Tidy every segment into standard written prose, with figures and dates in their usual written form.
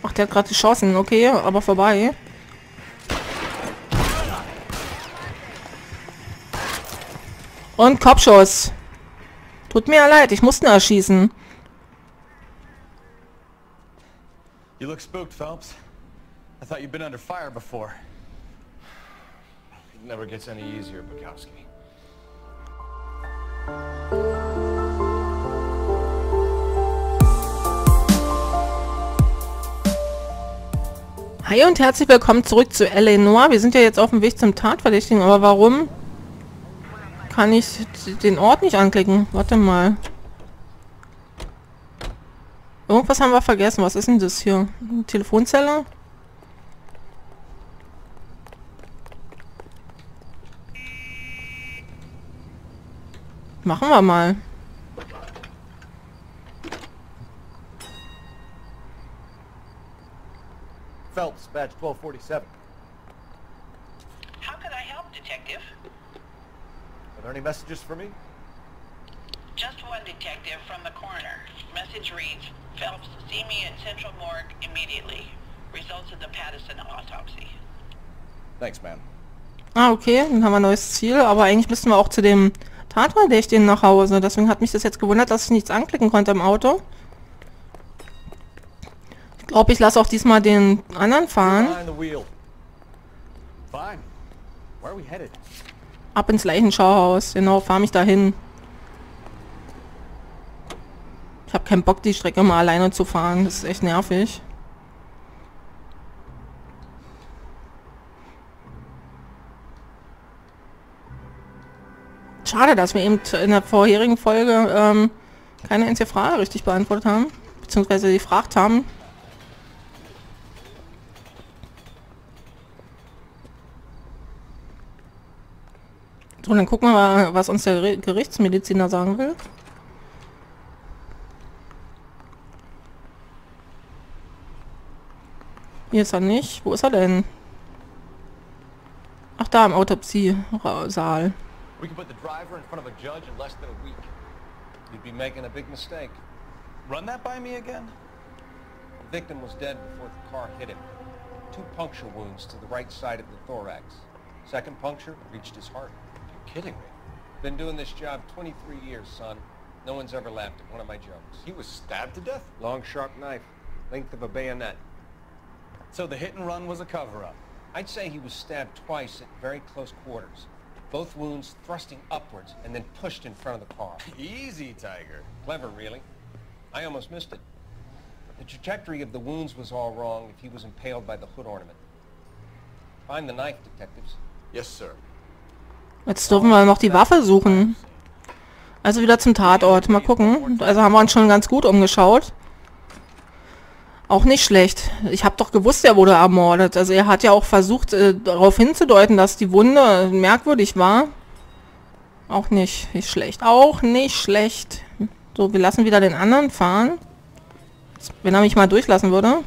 Ach, der hat gerade geschossen. Okay, aber vorbei. Und Kopfschuss. Tut mir ja leid, ich musste ihn erschießen. You look spooked, Phelps. I thought you'd been under fire before. It never gets any easier, Bukowski. Hi und herzlich willkommen zurück zu Noire. Wir sind ja jetzt auf dem Weg zum Tatverdächtigen, aber warum kann ich den Ort nicht anklicken? Warte mal. Irgendwas haben wir vergessen. Was ist denn das hier? Eine Telefonzelle? Machen wir mal. Phelps, badge 1247. How could I help, Detective? Are there any messages for me? Just one detective from the coroner. Message reads, Phelps, see me at Central Morgue immediately. Results of the Patterson autopsy. Thanks, man. Ah, okay. Dann haben wir ein neues Ziel. Aber eigentlich müssten wir auch zu dem Tatverdächtigen nach Hause. Deswegen hat mich das jetzt gewundert, dass ich nichts anklicken konnte im Auto. Ich glaube, ich lasse auch diesmal den anderen fahren. Ab ins Leichenschauhaus. Genau, fahr mich dahin. Ich habe keinen Bock, die Strecke mal alleine zu fahren. Das ist echt nervig. Schade, dass wir eben in der vorherigen Folge keine einzige Frage richtig beantwortet haben. Beziehungsweise gefragt haben. So, dann gucken wir mal, was uns der Gerichtsmediziner sagen will. Hier ist er nicht. Wo ist er denn? Ach, da im Autopsie-Saal. We can put the driver in front of a judge in less than a week. You'd be making a big mistake. Run that by me again? The victim was dead before the car hit him. 2 puncture wounds to the right side of the thorax. Second puncture reached his heart. You're kidding me. Been doing this job 23 years, son. No one's ever laughed at one of my jokes. He was stabbed to death? Long, sharp knife. Length of a bayonet. So the hit and run was a cover-up? I'd say he was stabbed twice at very close quarters. Both wounds thrusting upwards and then pushed in front of the car. Easy, Tiger. Clever, really. I almost missed it. The trajectory of the wounds was all wrong if he was impaled by the hood ornament. Find the knife, detectives. Yes, sir. Jetzt dürfen wir noch die Waffe suchen. Also wieder zum Tatort. Mal gucken. Also haben wir uns schon ganz gut umgeschaut. Auch nicht schlecht. Ich habe doch gewusst, er wurde ermordet. Also er hat ja auch versucht, darauf hinzudeuten, dass die Wunde merkwürdig war. Auch nicht schlecht. Auch nicht schlecht. So, wir lassen wieder den anderen fahren. Wenn er mich mal durchlassen würde.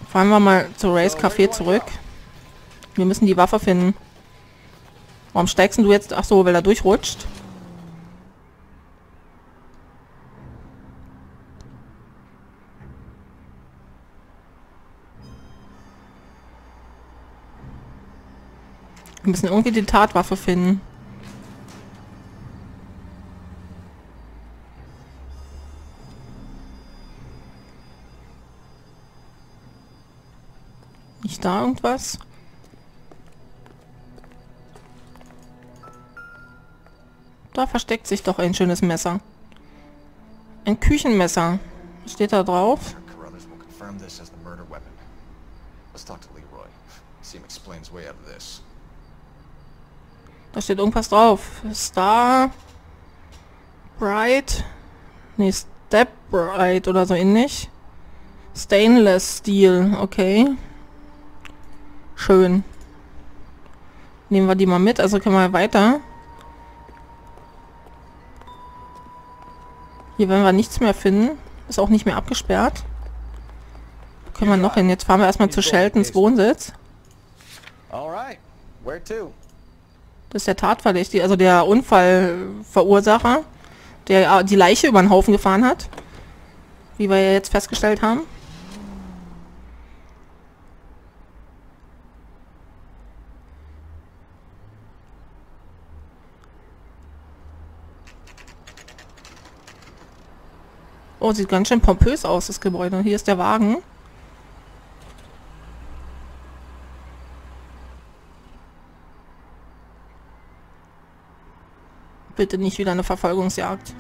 Fahren wir mal zu Rays Café zurück. Wir müssen die Waffe finden. Warum steigst du jetzt? Ach so, weil er durchrutscht. Wir müssen irgendwie die Tatwaffe finden. Nicht da irgendwas? Da versteckt sich doch ein schönes Messer. Ein Küchenmesser. Was steht da drauf? Da steht irgendwas drauf. Star Bright. Nee, Step Bright oder so ähnlich. Stainless Steel. Okay. Schön. Nehmen wir die mal mit. Also können wir weiter. Hier werden wir nichts mehr finden. Ist auch nicht mehr abgesperrt. Wo können wir noch hin? Jetzt fahren wir erstmal zu Sheltons Wohnsitz. Das ist der Tatverdächtige, also der Unfallverursacher, der die Leiche über den Haufen gefahren hat. Wie wir ja jetzt festgestellt haben. Oh, sieht ganz schön pompös aus, das Gebäude. Hier ist der Wagen. Bitte nicht wieder eine Verfolgungsjagd.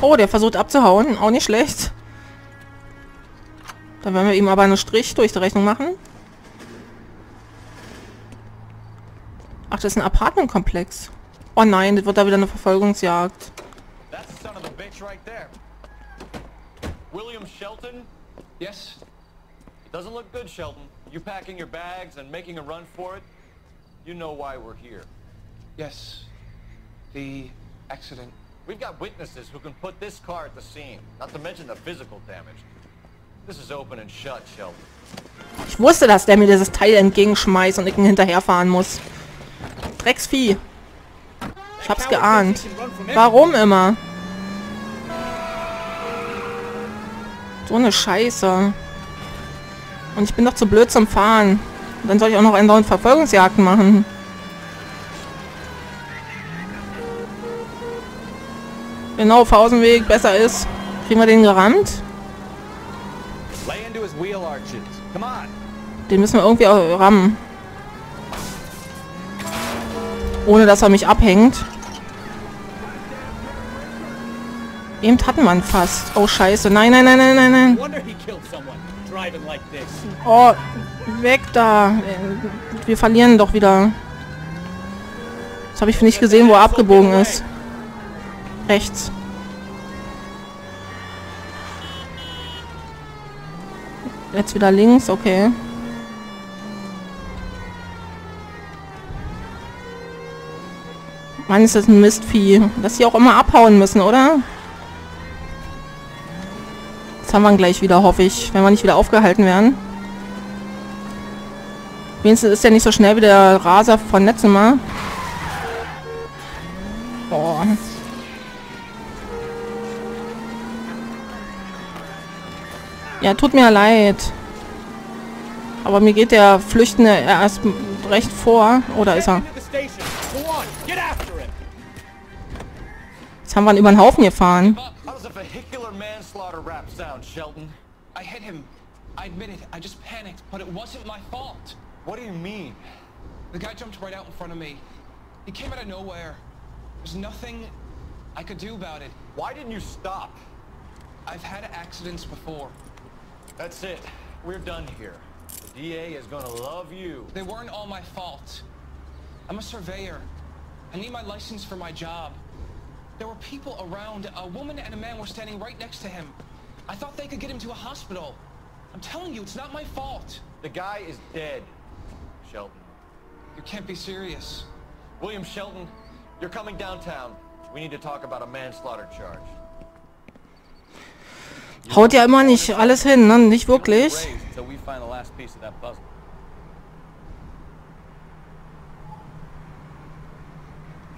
Oh, der versucht abzuhauen. Auch nicht schlecht. Da werden wir ihm aber einen Strich durch die Rechnung machen. Ach, das ist ein Apartmentkomplex. Oh nein, das wird da wieder eine Verfolgungsjagd. That's the son of a bitch right there. William Shelton? Yes. It doesn't look good, Shelton. You packing your bags and making a run for it? You know why we're here. Yes. The accident. We've got witnesses who can put this car at the scene, not to mention the physical damage. This is open and shut, Shelton. Ich wusste, dass der mir dieses Teil entgegenschmeißt und ich ihn hinterherfahren muss. Drecksvieh. Ich hab's geahnt. Warum immer? So eine Scheiße. Und ich bin doch zu blöd zum Fahren. Und dann soll ich auch noch andauernd Verfolgungsjagden machen. Genau, Pausenweg besser ist. Kriegen wir den gerammt? Den müssen wir irgendwie auch rammen. Ohne dass er mich abhängt. Eben hatten wir ihn fast. Oh, scheiße. Nein, nein, nein, nein, nein, nein. Oh, weg da. Wir verlieren doch wieder. Das habe ich nicht gesehen, wo er abgebogen ist. Rechts. Jetzt wieder links, okay. Mann, ist das ein Mistvieh. Dass sie auch immer abhauen müssen, oder? Das haben wir gleich wieder, hoffe ich. Wenn wir nicht wieder aufgehalten werden. Wenigstens ist der nicht so schnell wie der Raser von letztem Mal. Boah. Ja, tut mir leid. Aber mir geht der Flüchtende erst recht vor. Oder ist er? Jetzt haben wir ihn über den Haufen gefahren. I hit him. I admit it. I just panicked, but it wasn't my fault. What do you mean? The guy jumped right out in front of me. He came out of nowhere. There's nothing I could do about it. Why didn't you stop? I've had accidents before. That's it. We're done here. The DA is gonna love you. They weren't all my fault. I'm a surveyor. I need my license for my job. There were people around. A woman and a man were standing right next to him. I thought they could get him to a hospital. I'm telling you, it's not my fault. The guy is dead, Shelton. You can't be serious. William Shelton, you're coming downtown. We need to talk about a manslaughter charge. Haut ja immer nicht alles hin, ne? Nicht wirklich.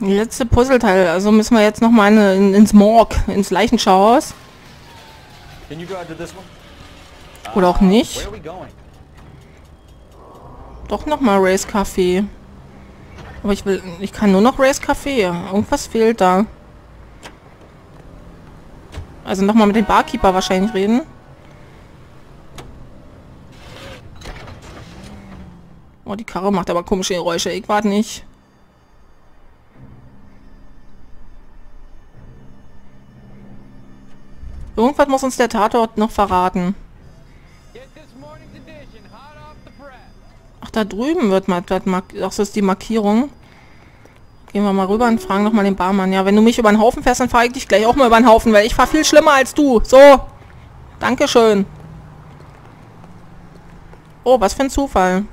Die letzte Puzzleteil, also müssen wir jetzt noch mal ins Morgue, ins Leichenschauhaus. Oder auch nicht. Doch noch mal Race Café. Aber ich kann nur noch Race Café. Irgendwas fehlt da. Also noch mal mit dem Barkeeper wahrscheinlich reden. Oh, die Karre macht aber komische Geräusche. Ich warte nicht. Irgendwas muss uns der Tatort noch verraten. Ach, da drüben wird mal... Ach, das ist die Markierung. Gehen wir mal rüber und fragen nochmal den Barmann. Ja, wenn du mich über den Haufen fährst, dann fahre ich dich gleich auch mal über den Haufen, weil ich fahre viel schlimmer als du. So. Dankeschön. Oh, was für ein Zufall.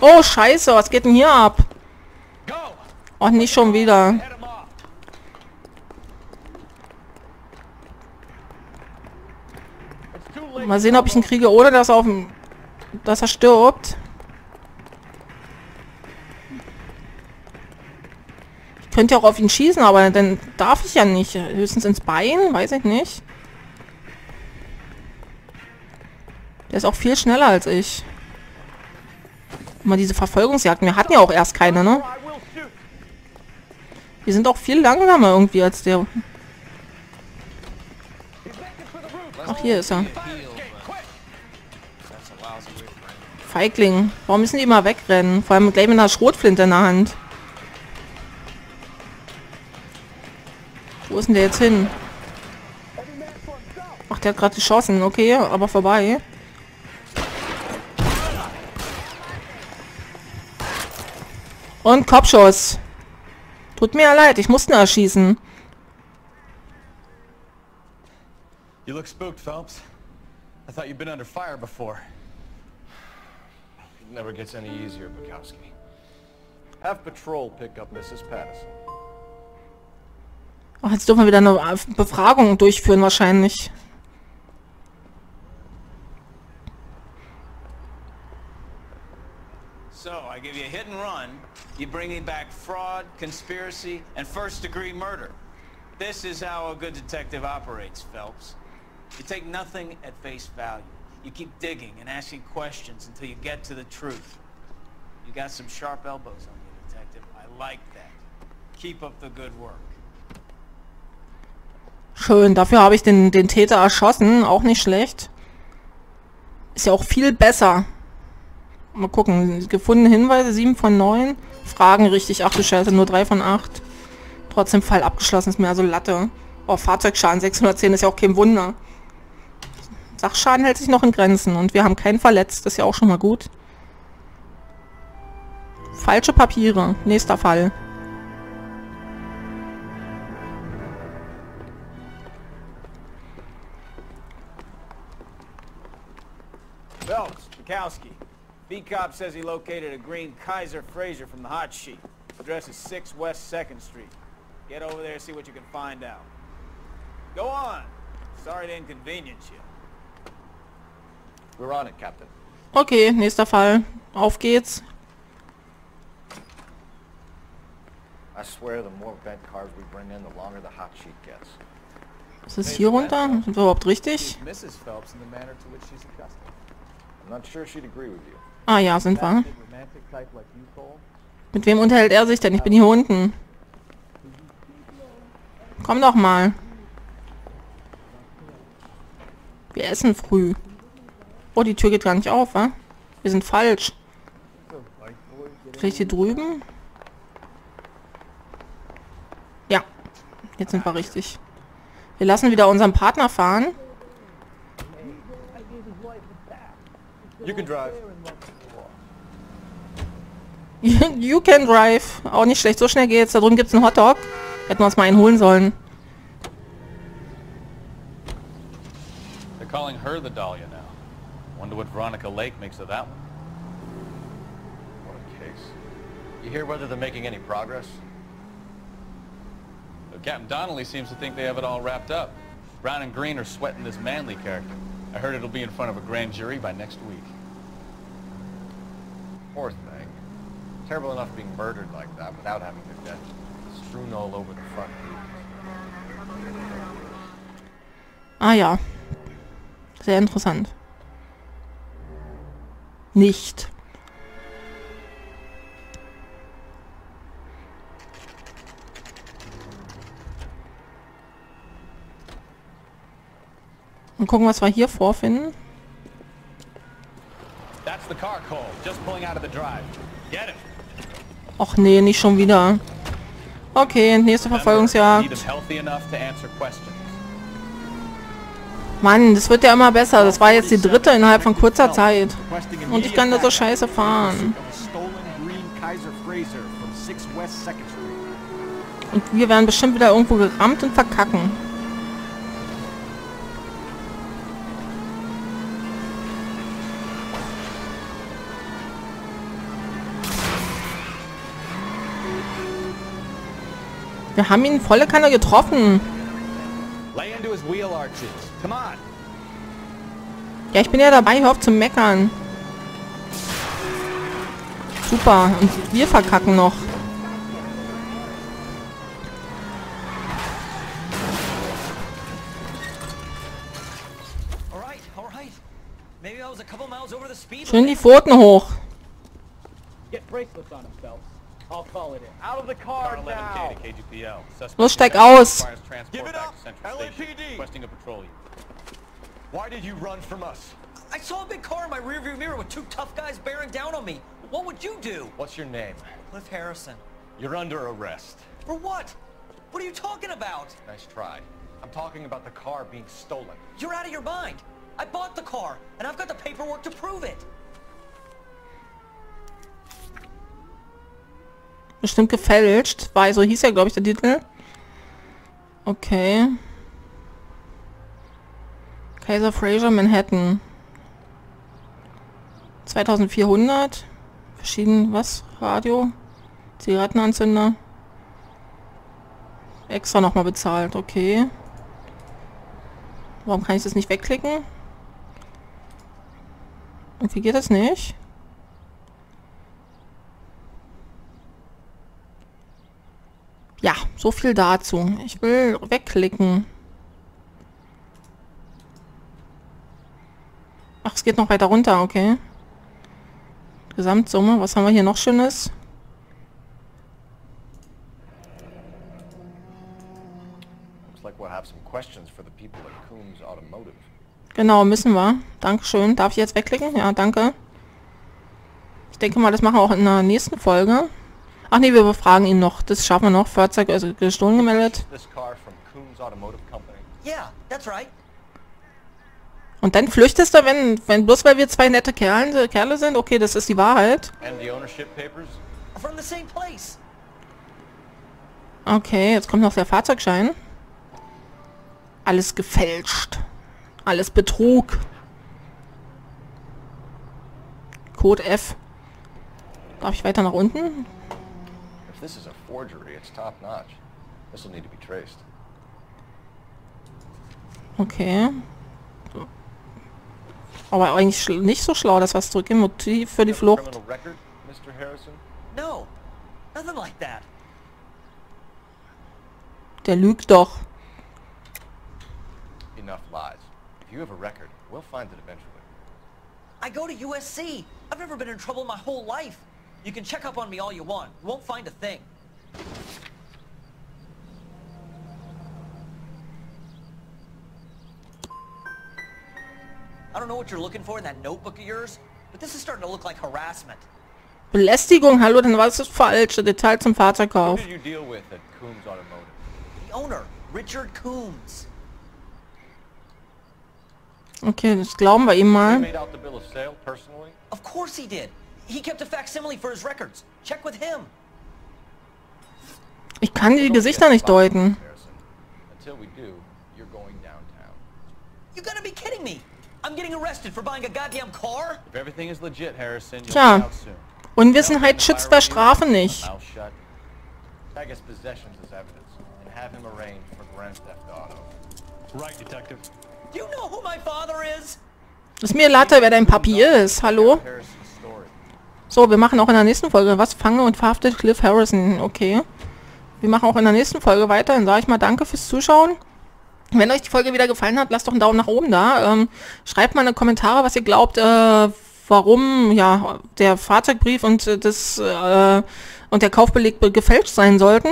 Oh, scheiße. Was geht denn hier ab? Oh, nicht schon wieder. Mal sehen, ob ich ihn kriege, ohne dass er stirbt. könnte ja auch auf ihn schießen, aber dann darf ich ja nicht. Höchstens ins Bein, weiß ich nicht. Der ist auch viel schneller als ich. Mal diese Verfolgungsjagden. Wir hatten ja auch erst keine, ne? Die sind auch viel langsamer irgendwie als der. Ach, hier ist er. Feigling. Warum müssen die immer wegrennen? Vor allem gleich mit einer Schrotflinte in der Hand. Wo ist denn der jetzt hin? Ach, der hat gerade geschossen. Okay, aber vorbei. Und Kopfschuss. Tut mir ja leid, ich musste ihn erschießen. You look spooked, Phelps. I thought you'd been under fire before. It never gets any easier, Bukowski. Have patrol pick up Mrs. Patterson. Ach, jetzt dürfen wir wieder eine Befragung durchführen wahrscheinlich. So, I give you a hit and run, you bring me back fraud, conspiracy, and first-degree murder. This is how a good detective operates, Phelps. You take nothing at face value. You keep digging and asking questions until you get to the truth. You got some sharp elbows on you, detective. I like that. Keep up the good work. Schön, dafür habe ich den Täter erschossen. Auch nicht schlecht. Ist ja auch viel besser. Mal gucken. Gefundene Hinweise, 7 von 9. Fragen richtig. Ach du Scheiße, nur 3 von 8. Trotzdem Fall abgeschlossen, ist mir also Latte. Oh, Fahrzeugschaden 610 ist ja auch kein Wunder. Sachschaden hält sich noch in Grenzen. Und wir haben keinen verletzt. Das ist ja auch schon mal gut. Falsche Papiere. Nächster Fall. Phelps, Bukowski. B-Cop says he located a green Kaiser Fraser from the hot sheet. Address is 6 West 2nd Street. Get over there and see what you can find out. Go on. Sorry to inconvenience you. We're on it, Captain. Okay, nächster Fall. Auf geht's. I swear the more bent cars we bring in, the longer the hot sheet gets. Was ist hier runter? Sind wir überhaupt richtig? Mrs. Phelps in the manner to which she's accustomed. I'm not sure she'd agree with you. Ah ja, sind wir. Romantic type like you, Cole? Mit wem unterhält er sich denn? Ich bin hier unten. Komm doch mal. Wir essen früh. Oh, die Tür geht gar nicht auf, wa? Wir sind falsch. Vielleicht hier drüben? Ja. Jetzt sind wir richtig. Wir lassen wieder unseren Partner fahren. You can drive. You can drive. Auch nicht schlecht. So schnell geht's. Da drüben gibt's einen Hotdog. Hätten wir uns mal einen holen sollen. They're calling her the Dahlia now. Wonder what Veronica Lake makes of that one. What a case. You hear whether they're making any progress? Well, Captain Donnelly seems to think they have it all wrapped up. Brown and Green are sweating this Manley character. I heard it'll be in front of a grand jury by next week. Poor thing. Terrible enough being murdered like that without having their death strewn all over the front pages. Ah ja. Sehr interessant. Nicht. Und gucken, was wir hier vorfinden. That's the car, Cole. Just pulling out of the drive. Get him. Och nee, nicht schon wieder. Okay, nächste Verfolgungsjagd. Need him healthy enough to answer questions. Mann, das wird ja immer besser. Das war jetzt die dritte innerhalb von kurzer Zeit. Und ich kann da so scheiße fahren. Und wir werden bestimmt wieder irgendwo gerammt und verkacken. Wir haben ihn volle Kanne getroffen. Ja, ich bin ja dabei, hör auf zu meckern. Super, und wir verkacken noch. Schön die Pfoten hoch. Get bracelets on him, Phelps. I'll call it in. Out of the car Car 11K now! to KGPL. Suspect Los, steig is active, aus. requires transport Give it back up, to Central Station. LAPD. Requesting a patrol unit. Why did you run from us? I saw a big car in my rearview mirror with two tough guys bearing down on me. What would you do? What's your name? Cliff Harrison. You're under arrest. For what? What are you talking about? Nice try. I'm talking about the car being stolen. You're out of your mind. I bought the car, and I've got the paperwork to prove it. Bestimmt gefälscht. Weil so hieß ja, glaube ich, der Titel. Okay. Kaiser Fraser, Manhattan. 2400. Verschieden, was? Radio? Zigarettenanzünder. Extra nochmal bezahlt, okay. Warum kann ich das nicht wegklicken? Irgendwie geht das nicht. Ja, so viel dazu. Ich will wegklicken. Ach, es geht noch weiter runter, okay. Gesamtsumme, was haben wir hier noch Schönes? Looks like we'll have some questions for the people at Coombs Automotive. Genau, müssen wir. Dankeschön. Darf ich jetzt wegklicken? Ja, danke. Ich denke mal, das machen wir auch in der nächsten Folge. Ach nee, wir befragen ihn noch. Das schaffen wir noch. Fahrzeug also gestohlen gemeldet. This car from Coombs Automotive Company. Yeah, that's right. Und dann flüchtest du, wenn bloß weil wir zwei nette Kerle sind? Okay, das ist die Wahrheit. And the ownership papers? From the same place. Okay, jetzt kommt noch der Fahrzeugschein. Alles gefälscht. Alles Betrug. Code F. Darf ich weiter nach unten? If this is a forgery, it's top notch. This will need to be traced. Okay. Aber eigentlich nicht so schlau, das was zurückgehen. Motiv für die Flucht. Criminal record, Mr. Harrison? No, nothing like that. Der lügt doch. Enough lies. If you have a record, we'll find it eventually. I go to USC. I've never been in trouble my whole life. You can check up on me all you want. You won't find a thing. I don't know what you're looking for in that notebook of yours, but this is starting to look like harassment. Belästigung, hallo, dann war es das falsche Detail zum Who Fahrzeugkauf. did you deal with at Coombs Automotive? The owner, Richard Coombs. Okay, das glauben wir ihm You mal. made out the bill of sale personally? Of course he did. He kept a facsimile for his records. Check with him. Ich kann die Gesichter nicht deuten. Harrison. Until we do, you're going downtown. You gotta be kidding me. I'm getting arrested for buying a goddamn car? If everything is legit, Harrison, you'll Tja. be out soon. Unwissenheit schützt bei Strafe nicht. Mouth shut. Tag his possessions as evidence and have him arraigned for Grand Theft Auto. Right, Detective. Do you know who my father is? Ist mir Latte, wer dein Papi ist. Hallo? Harrison's story. So, wir machen auch in der nächsten Folge. Was fange und verhaftet Cliff Harrison? Okay. Wir machen auch in der nächsten Folge weiter. Dann sage ich mal danke fürs Zuschauen. Wenn euch die Folge wieder gefallen hat, lasst doch einen Daumen nach oben da. Schreibt mal in die Kommentare, was ihr glaubt, warum ja der Fahrzeugbrief und und der Kaufbeleg gefälscht sein sollten.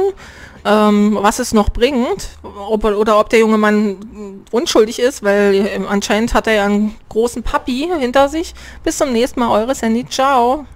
Was es noch bringt. Oder ob der junge Mann unschuldig ist, weil anscheinend hat er ja einen großen Papi hinter sich. Bis zum nächsten Mal, eure Sandy. Ciao.